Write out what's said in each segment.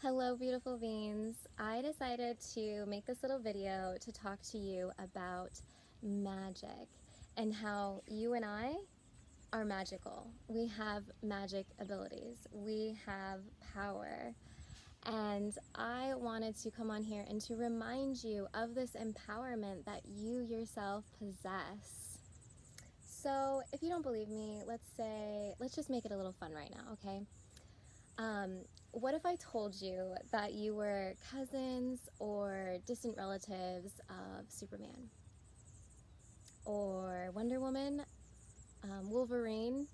Hello, beautiful beings. I decided to make this little video to talk to you about magic and how you and I are magical. We have magic abilities. We have power. And I wanted to come on here and to remind you of this empowerment that you yourself possess. So if you don't believe me, let's just make it a little fun right now, okay? What if I told you that you were cousins or distant relatives of Superman or Wonder Woman, Wolverine?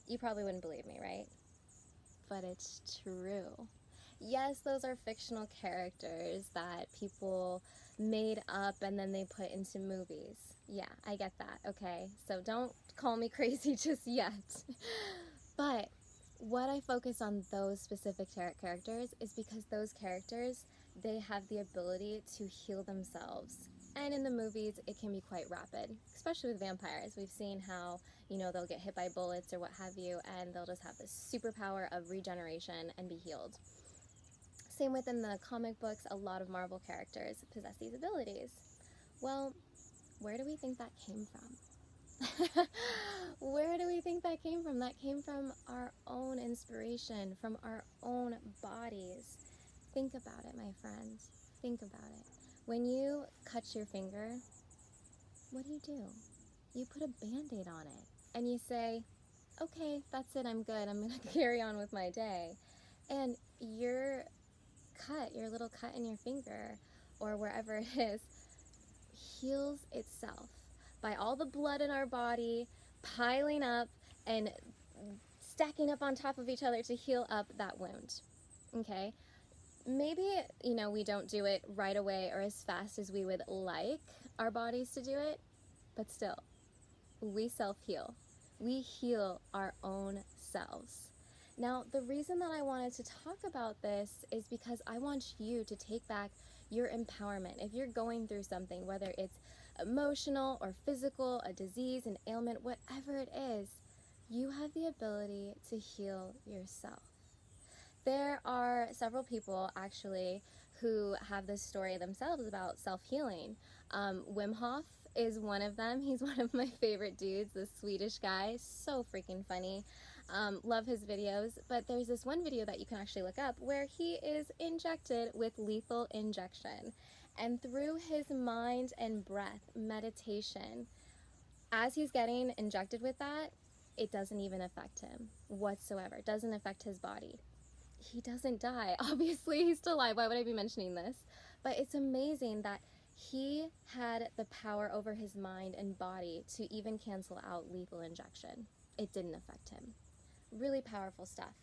You probably wouldn't believe me, right? But it's true. Yes, those are fictional characters that people made up and then they put into movies. Yeah, I get that, okay? So don't call me crazy just yet. But what I focus on those specific characters is because those characters, they have the ability to heal themselves. And in the movies, it can be quite rapid, especially with vampires. We've seen how, they'll get hit by bullets or what have you, and they'll just have this superpower of regeneration and be healed. Same within the comic books, a lot of Marvel characters possess these abilities. Well, where do we think that came from? Where do we think that came from? That came from our own inspiration, from our own bodies. Think about it, my friend. Think about it. When you cut your finger, what do? You put a Band-Aid on it and you say, okay, that's it, I'm good. I'm going to carry on with my day. And your little cut in your finger or wherever it is, heals itself by all the blood in our body piling up and stacking up on top of each other to heal up that wound. Okay? Maybe, we don't do it right away or as fast as we would like our bodies to do it, but still, we self-heal. We heal our own selves. Now, the reason that I wanted to talk about this is because I want you to take back your empowerment. If you're going through something, whether it's emotional or physical, a disease, an ailment, whatever it is, you have the ability to heal yourself. There are several people actually who have this story themselves about self-healing. Wim Hof is one of them. He's one of my favorite dudes, this Swedish guy, so freaking funny. Love his videos, but there's this one video that you can actually look up where he is injected with lethal injection. And through his mind and breath, meditation, as he's getting injected with that, it doesn't even affect him whatsoever. It doesn't affect his body. He doesn't die. Obviously, he's still alive. Why would I be mentioning this? But it's amazing that he had the power over his mind and body to even cancel out lethal injection. It didn't affect him. Really powerful stuff.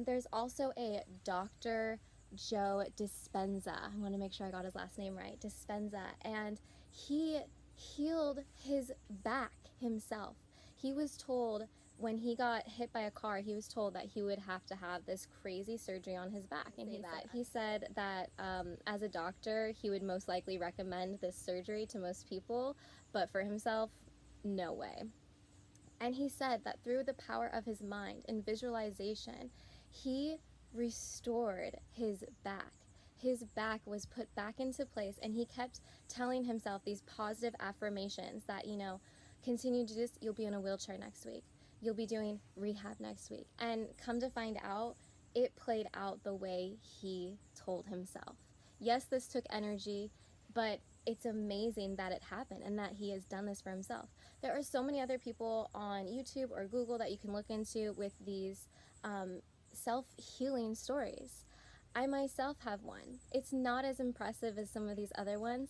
There's also a Dr. JoeDispenza. I want to make sure I got his last name right. Dispenza. And he healed his back himself. He was told when he got hit by a car, he was told that he would have to have this crazy surgery on his back. And he said that as a doctor, he would most likely recommend this surgery to most people, but for himself, no way. And he said that through the power of his mind and visualization, he restored his back. His back was put back into place, and he kept telling himself these positive affirmations that, continue to do this, you'll be in a wheelchair next week. You'll be doing rehab next week. And come to find out, it played out the way he told himself. Yes, this took energy, but it's amazing that it happened and that he has done this for himself. There are so many other people on YouTube or Google that you can look into with these self-healing stories. I myself have one. It's not as impressive as some of these other ones,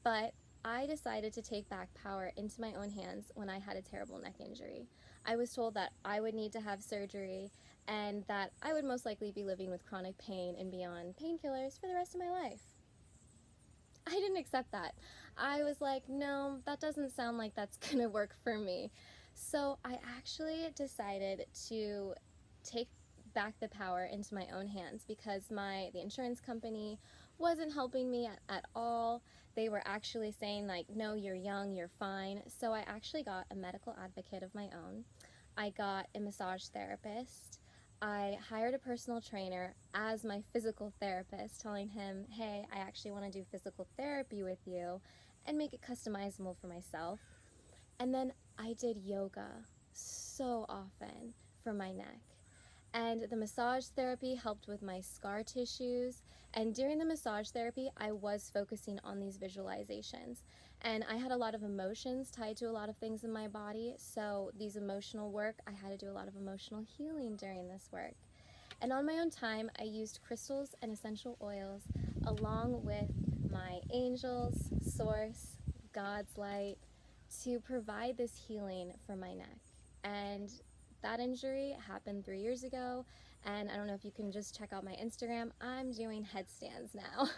but I decided to take back power into my own hands when I had a terrible neck injury. I was told that I would need to have surgery and that I would most likely be living with chronic pain and be on painkillers for the rest of my life. I didn't accept that. I was like, no, that doesn't sound like that's gonna work for me. So I actually decided to take back the power into my own hands because the insurance company wasn't helping me at all. They were actually saying like, no, you're young, you're fine. So I actually got a medical advocate of my own. I got a massage therapist. I hired a personal trainer as my physical therapist, telling him, hey, I actually want to do physical therapy with you and make it customizable for myself. And then I did yoga so often for my neck. And the massage therapy helped with my scar tissues. And during the massage therapy, I was focusing on these visualizations. And I had a lot of emotions tied to a lot of things in my body. So these emotional work, I had to do a lot of emotional healing during this work. And on my own time, I used crystals and essential oils along with my angels, source, God's light, to provide this healing for my neck. And that injury happened 3 years ago, and I don't know if you can just check out my Instagram, I'm doing headstands now.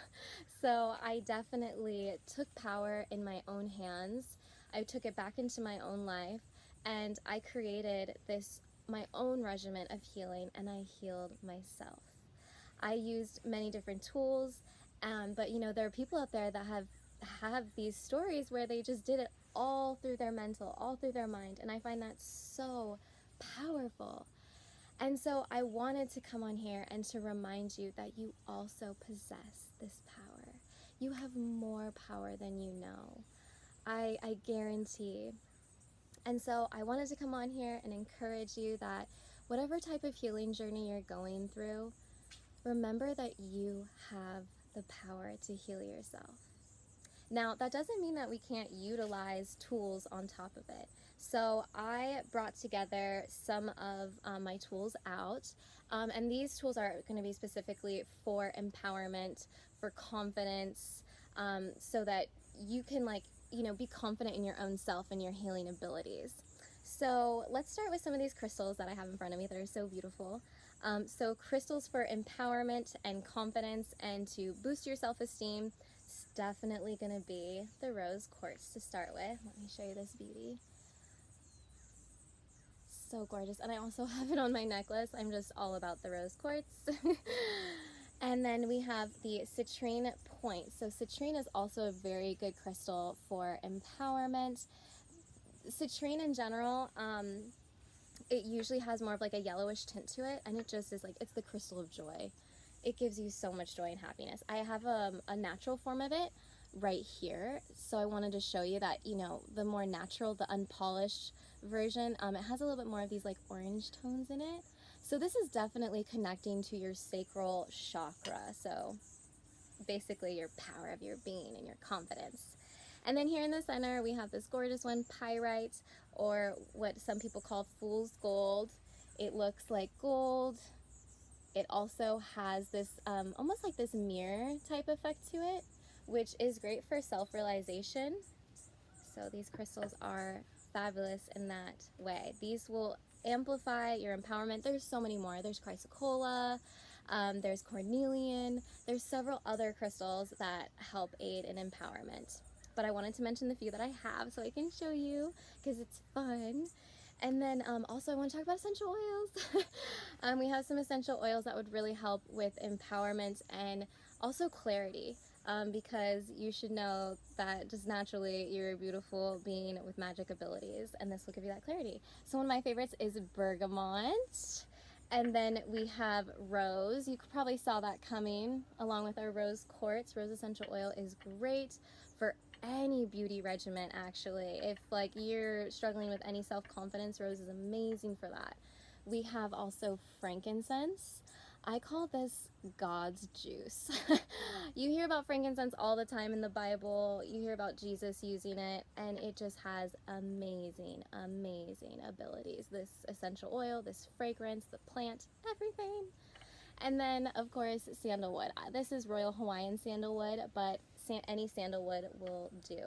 So I definitely took power in my own hands. I took it back into my own life, and I created this my own regimen of healing, and I healed myself. I used many different tools, but you know, there are people out there that have these stories where they just did it all through their mental, all through their mind, and I find that so powerful. And so I wanted to come on here and to remind you that you also possess this power. You have more power than you know. I guarantee. And so I wanted to come on here and encourage you that whatever type of healing journey you're going through, remember that you have the power to heal yourself. Now, that doesn't mean that we can't utilize tools on top of it. So I brought together some of my tools out, and these tools are going to be specifically for empowerment, for confidence, so that you can, like, you know, be confident in your own self and your healing abilities. So let's start with some of these crystals that I have in front of me that are so beautiful. So crystals for empowerment and confidence and to boost your self-esteem. It's definitely going to be the rose quartz to start with. Let me show you this beauty. So gorgeous. And I also have it on my necklace. I'm just all about the rose quartz. And then we have the citrine point. So citrine is also a very good crystal for empowerment. Citrine in general, it usually has more of like a yellowish tint to it, and it just is like, it's the crystal of joy. It gives you so much joy and happiness. I have a natural form of it right here, so I wanted to show you that, you know, the more natural, the unpolished version, it has a little bit more of these like orange tones in it. So this is definitely connecting to your sacral chakra, so basically your power of your being and your confidence. And then here in the center we have this gorgeous one, pyrite, or what some people call fool's gold. It looks like gold. It also has this almost like this mirror type effect to it, which is great for self-realization. So these crystals are fabulous in that way. These will amplify your empowerment. There's so many more. There's chrysocolla, there's cornelian, there's several other crystals that help aid in empowerment. But I wanted to mention the few that I have so I can show you because it's fun. And then also I want to talk about essential oils. We have some essential oils that would really help with empowerment and also clarity, because you should know that just naturally you're a beautiful being with magic abilities, and this will give you that clarity. So one of my favorites is bergamot. And then we have rose. You probably saw that coming along with our rose quartz. Rose essential oil is great for any beauty regimen, actually. If like you're struggling with any self-confidence, rose is amazing for that. We have also frankincense. I call this God's juice. You hear about frankincense all the time in the Bible. You hear about Jesus using it, and it just has amazing, amazing abilities. This essential oil, this fragrance, the plant, everything. And then, of course, sandalwood. This is Royal Hawaiian sandalwood, but any sandalwood will do.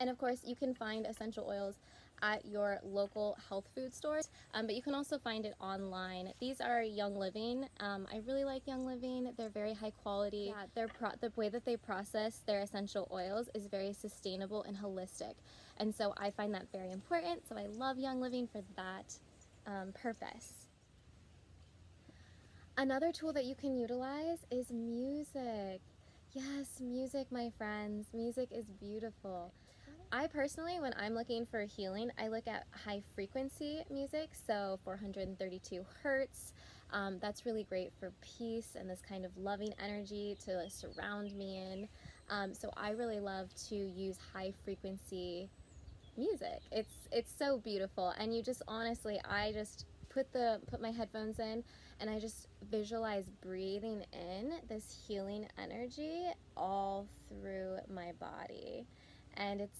And of course, you can find essential oils at your local health food stores, but you can also find it online. These are Young Living. I really like Young Living. They're very high quality. Yeah, the way that they process their essential oils is very sustainable and holistic. And so I find that very important. So I love Young Living for that purpose. Another tool that you can utilize is music. Yes, music, my friends. Music is beautiful. I personally, when I'm looking for healing, I look at high frequency music, so 432 hertz. That's really great for peace and this kind of loving energy to surround me in. So I really love to use high frequency music. It's so beautiful, and you just honestly, I just put my headphones in, and I just visualize breathing in this healing energy all through my body, and it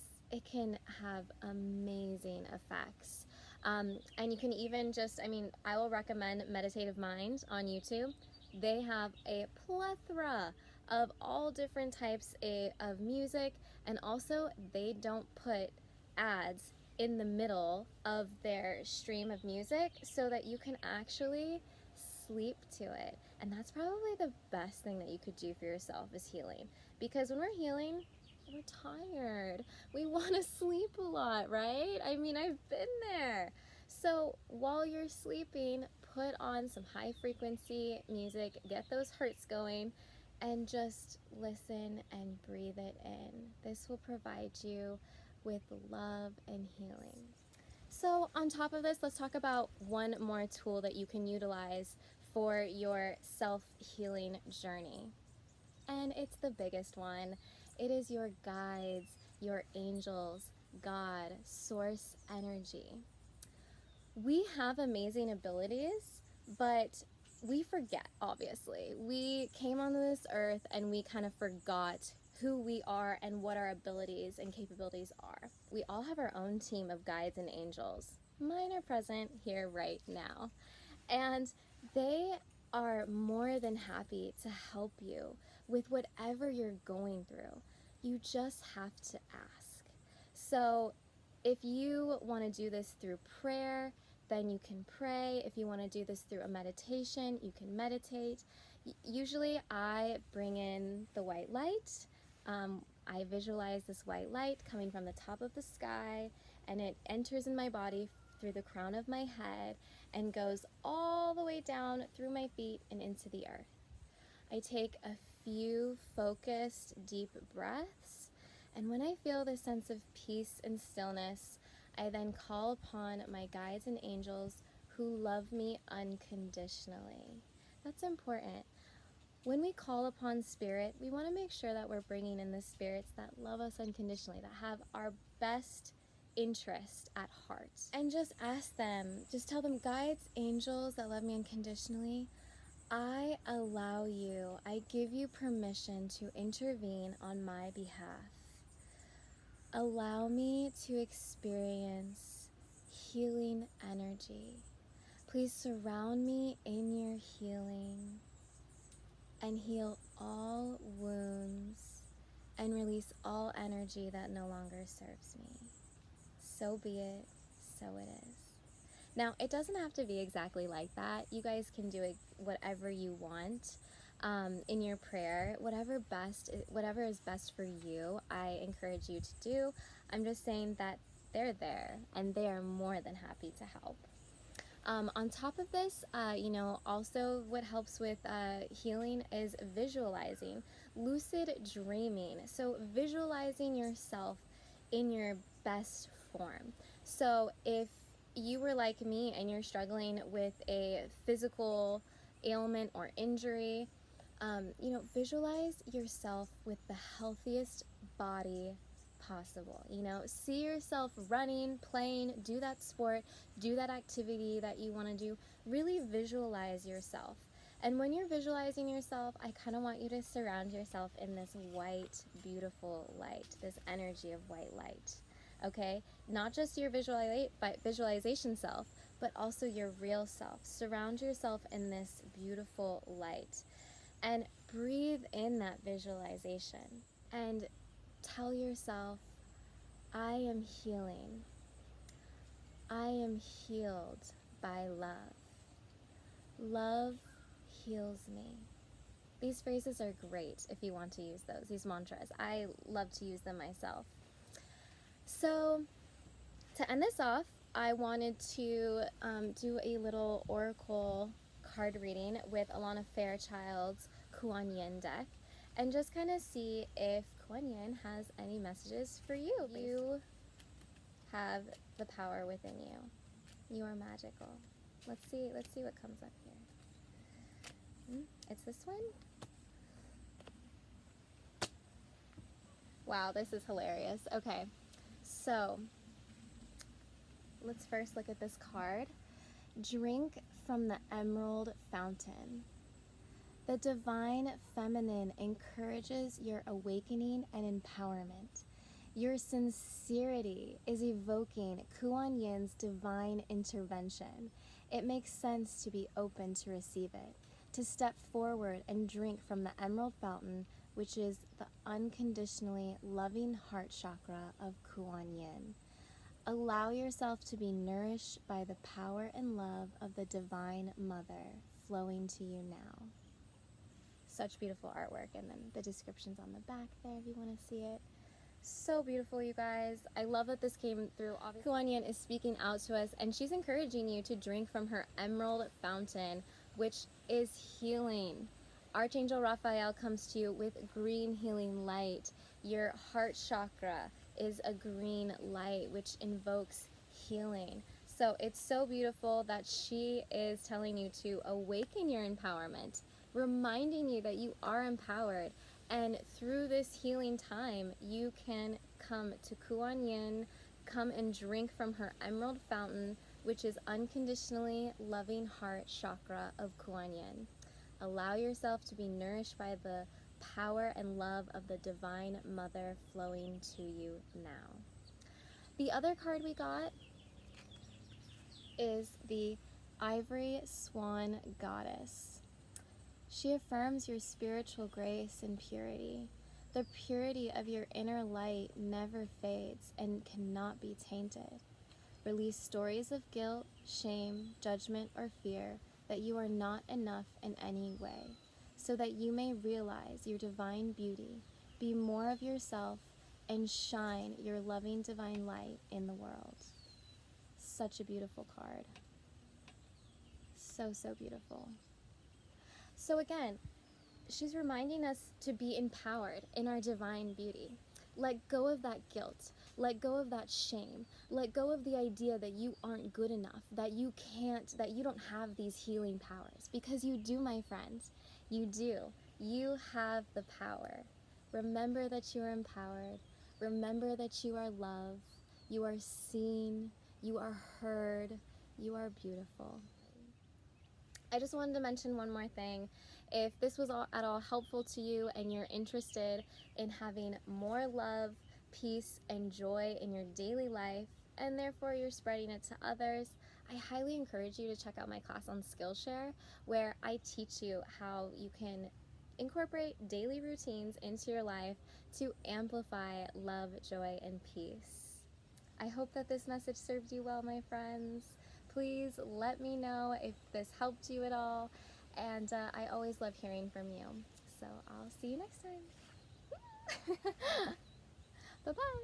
can have amazing effects. And you can even just, I mean, I will recommend Meditative Mind on YouTube. They have a plethora of all different types of music, and also they don't put ads in the middle of their stream of music so that you can actually sleep to it. And that's probably the best thing that you could do for yourself is healing. Because when we're healing, we're tired. We want to sleep a lot, right? I mean, I've been there. So while you're sleeping, put on some high frequency music, get those hertz going, and just listen and breathe it in. This will provide you with love and healing. So on top of this, let's talk about one more tool that you can utilize for your self-healing journey. And it's the biggest one. It is your guides, your angels, God, source energy. We have amazing abilities, but we forget, obviously. We came onto this earth and we kind of forgot who we are and what our abilities and capabilities are. We all have our own team of guides and angels. Mine are present here right now. And they are more than happy to help you with whatever you're going through. You just have to ask. So if you want to do this through prayer, then you can pray. If you want to do this through a meditation, you can meditate. Usually I bring in the white light. I visualize this white light coming from the top of the sky, and it enters in my body through the crown of my head and goes all the way down through my feet and into the earth. I take a few focused, deep breaths, and when I feel this sense of peace and stillness, I then call upon my guides and angels who love me unconditionally. That's important. When we call upon spirit, we want to make sure that we're bringing in the spirits that love us unconditionally, that have our best interest at heart. And just ask them, just tell them, guides, angels that love me unconditionally, I allow you, I give you permission to intervene on my behalf. Allow me to experience healing energy. Please surround me in your healing and heal all wounds and release all energy that no longer serves me. So be it, so it is. Now, it doesn't have to be exactly like that. You guys can do it whatever you want in your prayer. Whatever is best for you, I encourage you to do. I'm just saying that they're there, and they are more than happy to help. On top of this, also what helps with healing is visualizing, lucid dreaming. So visualizing yourself in your best form. So if you were like me and you're struggling with a physical ailment or injury, visualize yourself with the healthiest body possible. See yourself running, playing, do that sport, do that activity that you want to do. Really visualize yourself. And when you're visualizing yourself, I kind of want you to surround yourself in this white, beautiful light, this energy of white light. Okay? Not just your visualization self, but also your real self. Surround yourself in this beautiful light. And breathe in that visualization. And tell yourself, I am healing. I am healed by love. Love heals me. These phrases are great if you want to use those, these mantras. I love to use them myself. So, to end this off, I wanted to do a little oracle card reading with Alana Fairchild's Kuan Yin deck, and just kind of see if Kuan Yin has any messages for you. You have the power within you. You are magical. Let's see what comes up here. It's this one? Wow, this is hilarious. Okay, so let's first look at this card. Drink from the emerald fountain. The divine feminine encourages your awakening and empowerment. Your sincerity is evoking Kuan Yin's divine intervention. It makes sense to be open to receive it, to step forward and drink from the emerald fountain, which is the unconditionally loving heart chakra of Kuan Yin. Allow yourself to be nourished by the power and love of the Divine Mother flowing to you now. Such beautiful artwork, and then the description's on the back there if you want to see it. So beautiful, you guys. I love that this came through. Obviously, Kuan Yin is speaking out to us, and she's encouraging you to drink from her emerald fountain, which is healing. Archangel Raphael comes to you with green healing light. Your heart chakra is a green light, which invokes healing. So it's so beautiful that she is telling you to awaken your empowerment, reminding you that you are empowered. And through this healing time, you can come to Kuan Yin, come and drink from her emerald fountain, which is unconditionally loving heart chakra of Kuan Yin. Allow yourself to be nourished by the power and love of the Divine Mother flowing to you now. The other card we got is the Ivory Swan Goddess. She affirms your spiritual grace and purity. The purity of your inner light never fades and cannot be tainted. Release stories of guilt, shame, judgment, or fear that you are not enough in any way, so that you may realize your divine beauty, be more of yourself, and shine your loving divine light in the world. Such a beautiful card. So, so beautiful. So again, she's reminding us to be empowered in our divine beauty. Let go of that guilt. Let go of that shame. Let go of the idea that you aren't good enough, that you can't, that you don't have these healing powers. Because you do, my friends. You do. You have the power. Remember that you are empowered. Remember that you are loved. You are seen. You are heard. You are beautiful. I just wanted to mention one more thing. If this was at all helpful to you and you're interested in having more love, peace, and joy in your daily life, and therefore you're spreading it to others, I highly encourage you to check out my class on Skillshare, where I teach you how you can incorporate daily routines into your life to amplify love, joy, and peace. I hope that this message served you well, my friends. Please let me know if this helped you at all, and I always love hearing from you. So I'll see you next time. Bye-bye.